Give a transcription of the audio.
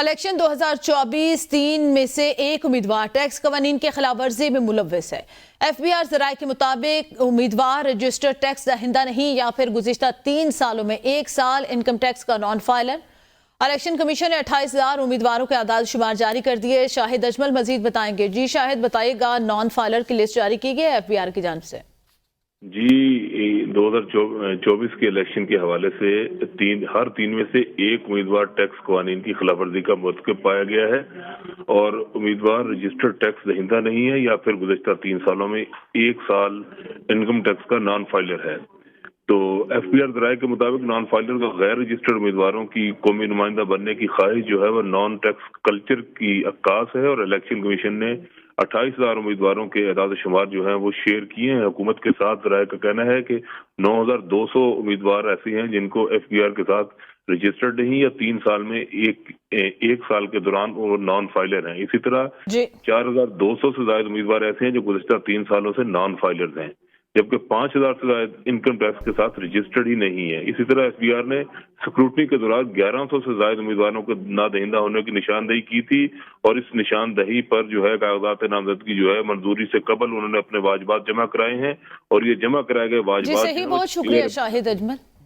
Election 2024 تین میں سے ایک امیدوار ٹیکس قوانین کے خلاف ورزی میں ملوث ہے۔ ایف بی آر ذرائع کے مطابق امیدوار رجسٹرڈ ٹیکس دہندہ نہیں یا پھر گزشتہ 3 سالوں میں 1 سال انکم ٹیکس کا نان فائلر۔ الیکشن کمیشن نے 28,000 امیدواروں کے اعداد شمار جاری کر دیے۔ شاہد اجمل مزید بتائیں گے۔ جی شاہد، بتائیے گا، نان فائلر کی لسٹ جاری کی گئی ہے ایف بی آر کی جانب سے؟ جی، 2024 کے الیکشن کے حوالے سے ہر تین میں سے ایک امیدوار ٹیکس قوانین کی خلاف ورزی کا مرتکب پایا گیا ہے، اور امیدوار رجسٹرڈ ٹیکس دہندہ نہیں ہے یا پھر گزشتہ 3 سالوں میں 1 سال انکم ٹیکس کا نان فائلر ہے۔ تو ایف بی آر ذرائع کے مطابق نان فائلر کا غیر رجسٹرڈ امیدواروں کی قومی نمائندہ بننے کی خواہش جو ہے وہ نان ٹیکس کلچر کی عکاس ہے، اور الیکشن کمیشن نے 28,000 امیدواروں کے اعداد و شمار جو ہیں وہ شیئر کیے ہیں حکومت کے ساتھ۔ ذرائع کا کہنا ہے کہ 9,200 امیدوار ایسے ہیں جن کو ایف بی آر کے ساتھ رجسٹرڈ نہیں یا 3 سال میں ایک سال کے دوران وہ نان فائلر ہیں۔ اسی طرح 4,200 سے زائد امیدوار ایسے ہیں جو گزشتہ 3 سالوں سے نان فائلرز ہیں، جبکہ 5,000 سے زائد انکم ٹیکس کے ساتھ رجسٹرڈ ہی نہیں ہے۔ اسی طرح ایف بی آر نے سکروٹنی کے دوران 1,100 سے زائد امیدواروں کو نادہندہ ہونے کی نشاندہی کی تھی، اور اس نشاندہی پر جو ہے کاغذات نامزدگی جو ہے منظوری سے قبل انہوں نے اپنے واجبات جمع کرائے ہیں، اور یہ جمع کرائے گئے واجبات جی صحیح، بہت شکریہ شاہد اجمل۔